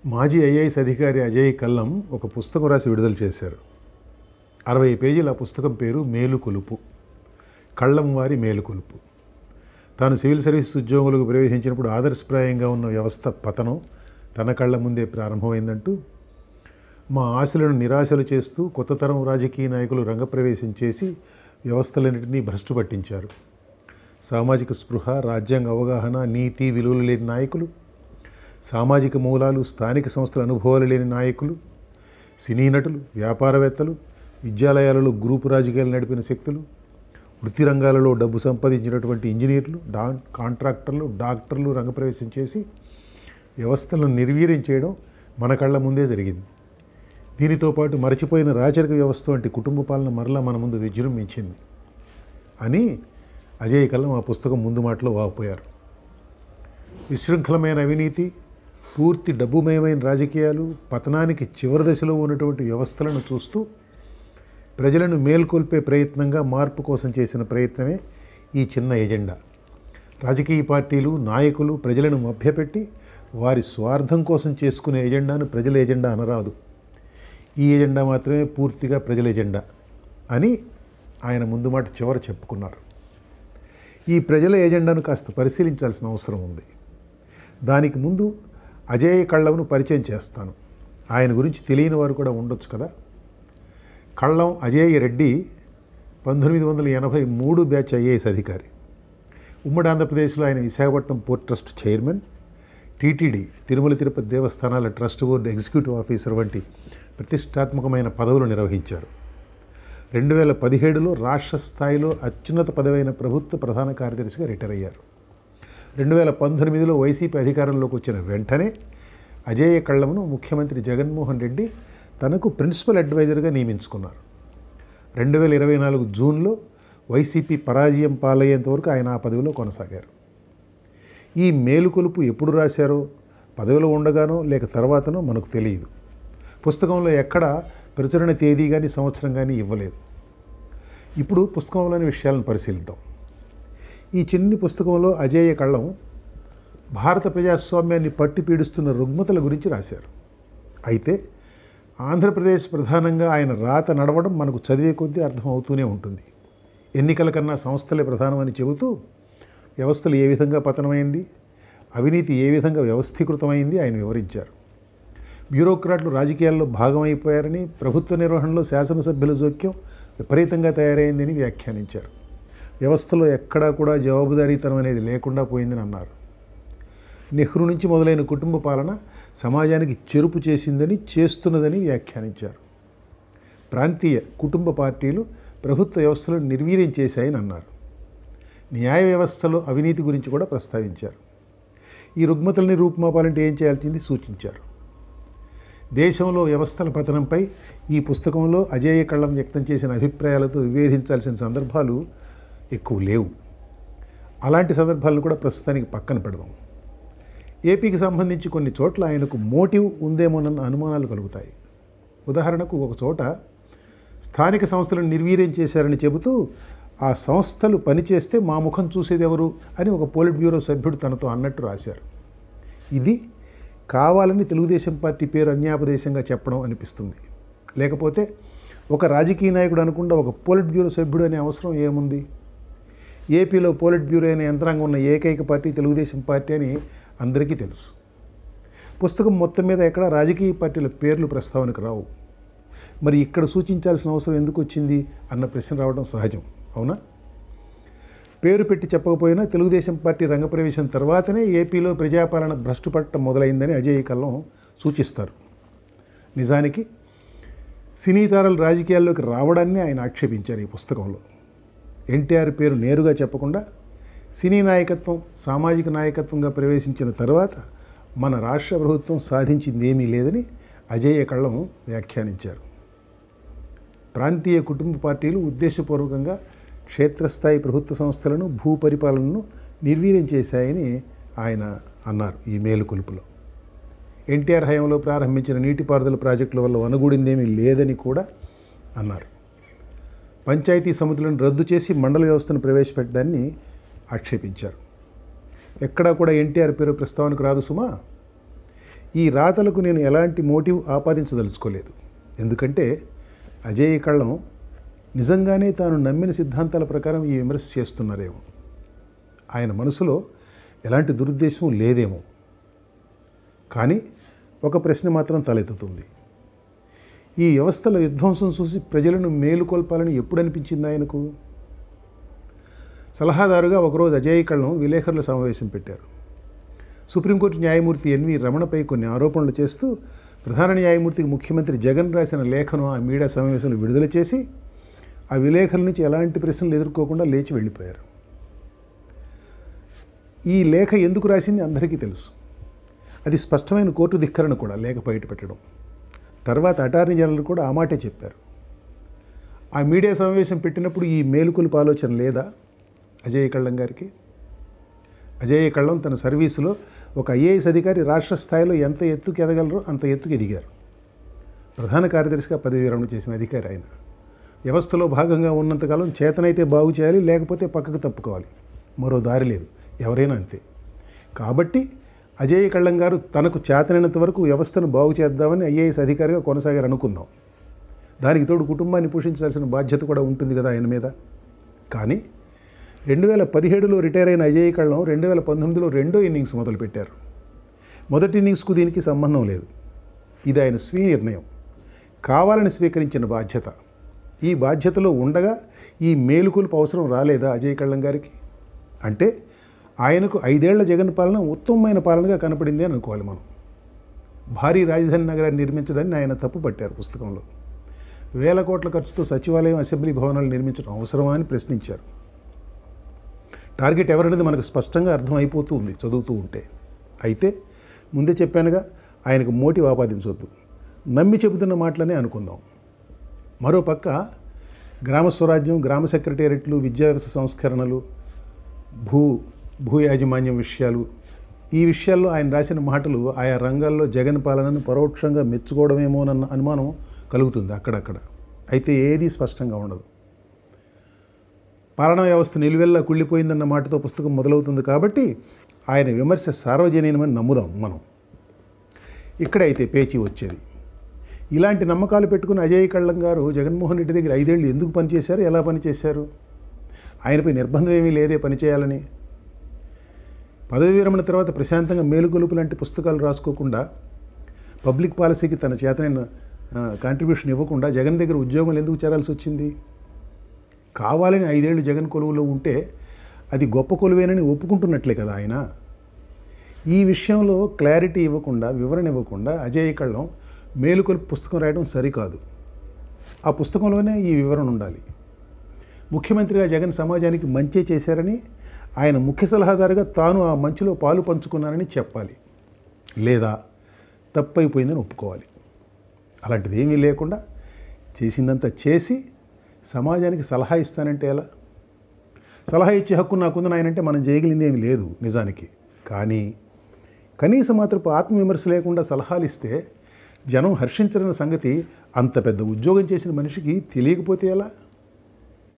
మాజీ ఐఏఎస్ అధికారి అజయ్ కల్లం ఒక పుస్తకం రాసి విడుదల చేశారు. 60 పేజీల ఆ పుస్తకం పేరు మేలుకొలుపు. కల్లం వారి మేలుకొలుపు. తాను సివిల్ సర్వీస్ ఉద్యోగులకు ప్రవేశించినప్పుడు ఆదర్శప్రాయంగా ఉన్న వ్యవస్థ పతనం తన కళ్ళ ముందే ప్రారంభమైందంటూ, మా ఆశలను నిరాశలు చేస్తూ కొత్త తరం రాజకీయ నాయకులు రంగప్రవేశం చేసి వ్యవస్థలన్నింటినీ భ్రష్టు పట్టించారు. సామాజిక స్పృహ, రాజ్యాంగ అవగాహన, నీతి విలువలు లేని నాయకులు, సామాజిక మూలాలు, స్థానిక సంస్థల అనుభవాలు లేని నాయకులు, సినీ నటులు, వ్యాపారవేత్తలు, విద్యాలయాలలో గ్రూపు రాజకీయాలు నడిపిన శక్తులు, వృత్తి రంగాలలో డబ్బు సంపాదించినటువంటి ఇంజనీర్లు, కాంట్రాక్టర్లు, డాక్టర్లు రంగప్రవేశం చేసి వ్యవస్థలను నిర్వీర్యం చేయడం మన కళ్ళ ముందే జరిగింది. దీనితో పాటు మరచిపోయిన రాచరిక వ్యవస్థ వంటి కుటుంబ పాలన మరలా మన ముందు విజృంభించింది అని అజయ్ కల్లం ఆ పుస్తకం ముందు మాటలో వాపోయారు. విశృంఖలమైన అవినీతి, పూర్తి డబ్బుమయమైన రాజకీయాలు, పతనానికి చివరి దశలో ఉన్నటువంటి వ్యవస్థలను చూస్తూ ప్రజలను మేల్కొల్పే ప్రయత్నంగా మార్పు కోసం చేసిన ప్రయత్నమే ఈ చిన్న ఎజెండా. రాజకీయ పార్టీలు, నాయకులు ప్రజలను మభ్యపెట్టి వారి స్వార్థం కోసం చేసుకునే ఎజెండాను ప్రజల ఎజెండా అనరాదు. ఈ ఎజెండా మాత్రమే పూర్తిగా ప్రజల ఎజెండా అని ఆయన ముందు మాట చివర చెప్పుకున్నారు. ఈ ప్రజల ఎజెండాను కాస్త పరిశీలించాల్సిన అవసరం ఉంది. దానికి ముందు అజయ్ కల్లంను పరిచయం చేస్తాను. ఆయన గురించి తెలియని వారు కూడా ఉండొచ్చు కదా. కల్లం అజయ్ రెడ్డి 1983 బ్యాచ్ ఐఏఎస్ అధికారి. ఉమ్మడి ఆంధ్రప్రదేశ్లో ఆయన Visakhapatnam port trust chairman, TTD Tirumala Tirupati దేవస్థానాల ట్రస్ట్ బోర్డు ఎగ్జిక్యూటివ్ ఆఫీసర్ వంటి ప్రతిష్టాత్మకమైన పదవులు నిర్వహించారు. 2017లో రాష్ట్ర స్థాయిలో అత్యున్నత పదవైన ప్రభుత్వ ప్రధాన కార్యదర్శిగా రిటైర్ అయ్యారు. 2019లో వైసీపీ అధికారంలోకి వచ్చిన వెంటనే అజయ్ కల్లంను ముఖ్యమంత్రి జగన్మోహన్ రెడ్డి తనకు ప్రిన్సిపల్ అడ్వైజర్గా నియమించుకున్నారు. 2024 జూన్లో వైసీపీ పరాజయం పాలయ్యేంత వరకు ఆయన ఆ పదవిలో కొనసాగారు. ఈ మేలుకొలుపు ఎప్పుడు రాశారో, పదవిలో ఉండగానో లేక తర్వాతనో మనకు తెలియదు. పుస్తకంలో ఎక్కడ ప్రచురణ తేదీ కానీ సంవత్సరం కానీ ఇవ్వలేదు. ఇప్పుడు పుస్తకంలోని విషయాలను పరిశీలిద్దాం. ఈ చిన్ని పుస్తకంలో అజయ్ కల్లం భారత ప్రజాస్వామ్యాన్ని పట్టి పీడిస్తున్న రుగ్మతల గురించి రాశారు. అయితే ఆంధ్రప్రదేశ్ ప్రధానంగా ఆయన రాత నడవడం మనకు చదివే కొద్దీ అర్థమవుతూనే ఉంటుంది. ఎన్నికల కన్నా సంస్థలే ప్రధానమని చెబుతూ వ్యవస్థలు ఏ విధంగా పతనమైంది, అవినీతి ఏ విధంగా వ్యవస్థీకృతమైంది ఆయన వివరించారు. బ్యూరోక్రాట్లు రాజకీయాల్లో భాగమైపోయారని, ప్రభుత్వ నిర్వహణలో శాసనసభ్యుల జోక్యం విపరీతంగా తయారైందని వ్యాఖ్యానించారు. వ్యవస్థలో ఎక్కడా కూడా జవాబుదారీతనం అనేది లేకుండా పోయిందని అన్నారు. నెహ్రూ నుంచి మొదలైన కుటుంబ పాలన సమాజానికి చెరుపు చేసిందని, చేస్తున్నదని వ్యాఖ్యానించారు. ప్రాంతీయ కుటుంబ పార్టీలు ప్రభుత్వ వ్యవస్థలను నిర్వీర్యం చేశాయని అన్నారు. న్యాయ వ్యవస్థలో అవినీతి గురించి కూడా ప్రస్తావించారు. ఈ రుగ్మతల్ని రూపుమాపాలంటే ఏం చేయాల్సింది సూచించారు. దేశంలో వ్యవస్థల పతనంపై ఈ పుస్తకంలో అజయ్ కల్లం వ్యక్తం చేసిన అభిప్రాయాలతో విభేదించాల్సిన సందర్భాలు ఎక్కువ లేవు. అలాంటి సందర్భాలను కూడా ప్రస్తుతానికి పక్కన పెడదాం. ఏపీకి సంబంధించి కొన్ని చోట్ల ఆయనకు మోటివ్ ఉందేమోనన్న అనుమానాలు కలుగుతాయి. ఉదాహరణకు ఒక చోట స్థానిక సంస్థలను నిర్వీర్యం చేశారని చెబుతూ ఆ సంస్థలు పనిచేస్తే మా ముఖం చూసేది ఎవరు అని ఒక పోలిట్ బ్యూరో సభ్యుడు తనతో అన్నట్టు రాశారు. ఇది కావాలని తెలుగుదేశం పార్టీ పేరు అన్యాపదేశంగా చెప్పడం అనిపిస్తుంది. లేకపోతే ఒక రాజకీయ నాయకుడు అనుకుండా ఒక పోలిట్ బ్యూరో సభ్యుడు అనే అవసరం ఏముంది? ఏపీలో పోలిట్ బ్యూరో అనే యంత్రాంగం ఉన్న ఏకైక పార్టీ తెలుగుదేశం పార్టీ అని అందరికీ తెలుసు. పుస్తకం మొత్తం మీద ఎక్కడ రాజకీయ పార్టీల పేర్లు ప్రస్తావనకు రావు. మరి ఇక్కడ సూచించాల్సిన అవసరం ఎందుకు వచ్చింది అన్న ప్రశ్న రావడం సహజం, అవునా? పేరు పెట్టి చెప్పకపోయినా తెలుగుదేశం పార్టీ రంగప్రవేశం తర్వాతనే ఏపీలో ప్రజాపాలన భ్రష్టు పట్టడం మొదలైందని అజయ్ కల్లం సూచిస్తారు. నిజానికి సినీ తారలు రాజకీయాల్లోకి రావడాన్ని ఆయన ఆక్షేపించారు ఈ పుస్తకంలో. ఎన్టీఆర్ పేరు నేరుగా చెప్పకుండా సినీ నాయకత్వం సామాజిక నాయకత్వంగా ప్రవేశించిన తర్వాత మన రాష్ట్ర ప్రభుత్వం సాధించింది ఏమీ లేదని అజయ్ కల్లం వ్యాఖ్యానించారు. ప్రాంతీయ కుటుంబ పార్టీలు ఉద్దేశపూర్వకంగా క్షేత్రస్థాయి ప్రభుత్వ సంస్థలను, భూ పరిపాలనను నిర్వీర్యం చేశాయని ఆయన అన్నారు ఈ మేలుకొలుపులో. ఎన్టీఆర్ హయాంలో ప్రారంభించిన నీటిపారుదల ప్రాజెక్టుల వల్ల వనగూడిందేమీ లేదని కూడా అన్నారు. పంచాయతీ సమితులను రద్దు చేసి మండల వ్యవస్థను ప్రవేశపెట్టడాన్ని ఆక్షేపించారు. ఎక్కడా కూడా ఎన్టీఆర్ పేరు ప్రస్తావనకు రాదు సుమా. ఈ రాతలకు నేను ఎలాంటి మోటివ్ ఆపాదించదలుచుకోలేదు. ఎందుకంటే అజేయ కళ్ళం నిజంగానే తాను నమ్మిన సిద్ధాంతాల ప్రకారం ఈ విమర్శ చేస్తున్నారేమో. ఆయన మనసులో ఎలాంటి దురుద్దేశం లేదేమో. కానీ ఒక ప్రశ్న మాత్రం తలెత్తుతుంది. ఈ వ్యవస్థల విధ్వంసం చూసి ప్రజలను మేలుకొల్పాలని ఎప్పుడు అనిపించింది ఆయనకు? సలహాదారుగా ఒకరోజు అజేయ కళ్ళం విలేకరుల సమావేశం పెట్టారు. సుప్రీంకోర్టు న్యాయమూర్తి ఎన్వి రమణపై కొన్ని ఆరోపణలు చేస్తూ ప్రధాన న్యాయమూర్తికి ముఖ్యమంత్రి జగన్ రాసిన లేఖను ఆ మీడియా సమావేశంలో విడుదల చేసి ఆ విలేకరుల నుంచి ఎలాంటి ప్రశ్నలు ఎదుర్కోకుండా లేచి వెళ్ళిపోయారు. ఈ లేఖ ఎందుకు రాసింది అందరికీ తెలుసు. అది స్పష్టమైన కోర్టు ధిక్కరణ కూడా, లేఖ బయట పెట్టడం. తర్వాత అటార్నీ జనరల్ కూడా ఆ మాటే చెప్పారు. ఆ మీడియా సమావేశం పెట్టినప్పుడు ఈ మేలుకొలుపు ఆలోచన లేదా అజేయ కళ్ళం గారికి? అజేయ కళ్ళం తన సర్వీసులో ఒక ఐఏఎస్ అధికారి రాష్ట్ర స్థాయిలో ఎంత ఎత్తుకు ఎదగలరో అంత ఎత్తుకు ఎదిగారు. ప్రధాన కార్యదర్శిగా పదవి విరమణ చేసిన అధికారి ఆయన. వ్యవస్థలో భాగంగా ఉన్నంతకాలం చేతనైతే బాగు చేయాలి, లేకపోతే పక్కకు తప్పుకోవాలి. మరో దారి లేదు, ఎవరైనా అంతే. కాబట్టి అజేయ కళ్ళం గారు తనకు చేతనైనంత వరకు వ్యవస్థను బాగు చేద్దామని ఐఏఎస్ అధికారిగా కొనసాగారు అనుకుందాం. దానికి తోడు కుటుంబాన్ని పోషించాల్సిన బాధ్యత కూడా ఉంటుంది కదా ఆయన మీద. కానీ 2017లో రిటైర్ అయిన అజేయ కళ్ళం 2019లో రెండో ఇన్నింగ్స్ మొదలుపెట్టారు. మొదటి ఇన్నింగ్స్కు దీనికి సంబంధం లేదు. ఇది ఆయన స్వీయ నిర్ణయం, కావాలని స్వీకరించిన బాధ్యత. ఈ బాధ్యతలో ఉండగా ఈ మేలుకొలుపు అవసరం రాలేదా అజేయ కళ్ళం గారికి? అంటే ఆయనకు 5 ఏళ్ల జగన్ పాలన ఉత్తమమైన పాలనగా కనపడింది అని అనుకోవాలి మనం. భారీ రాజధాని నగరాన్ని నిర్మించడాన్ని ఆయన తప్పు పట్టారు పుస్తకంలో. వేల కోట్ల ఖర్చుతో సచివాలయం, అసెంబ్లీ భవనాలు నిర్మించడం అవసరమా అని ప్రశ్నించారు. టార్గెట్ ఎవరనేది మనకు స్పష్టంగా అర్థమైపోతూ ఉంది చదువుతూ ఉంటే. అయితే ముందే చెప్పానుగా, ఆయనకు మోటివ్ ఆపాదించవద్దు, నమ్మి చెబుతున్న మాటలనే అనుకుందాం. మరోపక్క గ్రామ స్వరాజ్యం, గ్రామ సెక్రటేరియట్లు, విద్యా వ్యవస్థ సంస్కరణలు, భూ యాజమాన్యం విషయాలు, ఈ విషయాల్లో ఆయన రాసిన మాటలు ఆయా రంగాల్లో జగన్ పాలనను పరోక్షంగా మెచ్చుకోవడమేమోనన్న అనుమానం కలుగుతుంది అక్కడక్కడ. అయితే ఏదీ స్పష్టంగా ఉండదు. పాలనా వ్యవస్థ నిలువెల్లా కుళ్ళిపోయిందన్న మాటతో పుస్తకం మొదలవుతుంది. కాబట్టి ఆయన విమర్శ సార్వజనీనమని నమ్ముదాం మనం. ఇక్కడైతే పేచీ వచ్చేది. ఇలాంటి నమ్మకాలు పెట్టుకుని అజేయ కళ్ళం గారు జగన్మోహన్ రెడ్డి దగ్గర 5 ఏళ్ళు ఎందుకు పనిచేశారు, ఎలా పనిచేశారు? ఆయనపై నిర్బంధం ఏమీ లేదే పనిచేయాలని. పదవి విరమణ తర్వాత ప్రశాంతంగా మేలుకొలుపు లాంటి పుస్తకాలు రాసుకోకుండా, పబ్లిక్ పాలసీకి తన చేతనైన కాంట్రిబ్యూషన్ ఇవ్వకుండా జగన్ దగ్గర ఉద్యోగం ఎందుకు చేరాల్సి వచ్చింది? కావాలని 5 ఏళ్ళు జగన్ కొలువులో ఉంటే అది గొప్ప కొలువేనని ఒప్పుకుంటున్నట్లే కదా ఆయన. ఈ విషయంలో క్లారిటీ ఇవ్వకుండా, వివరణ ఇవ్వకుండా అజేయ కళ్ళం మేలుకొలుపు పుస్తకం రాయడం సరికాదు. ఆ పుస్తకంలోనే ఈ వివరణ ఉండాలి. ముఖ్యమంత్రిగా జగన్ సమాజానికి మంచి చేశారని, ఆయన ముఖ్య సలహాదారుగా తాను ఆ మంచిలో పాలు పంచుకున్నానని చెప్పాలి. లేదా తప్పైపోయిందని ఒప్పుకోవాలి. అలాంటిది ఏమీ లేకుండా చేసిందంతా చేసి సమాజానికి సలహా ఇస్తానంటే ఎలా? సలహా ఇచ్చే హక్కు నాకుందని ఆయనంటే మనం చేయగలిగింది ఏమీ లేదు నిజానికి. కానీ కనీసం మాత్రపు ఆత్మవిమర్శ లేకుండా సలహాలు ఇస్తే జనం హర్షించరన్న సంగతి అంత పెద్ద ఉద్యోగం చేసిన మనిషికి తెలియకపోతే ఎలా?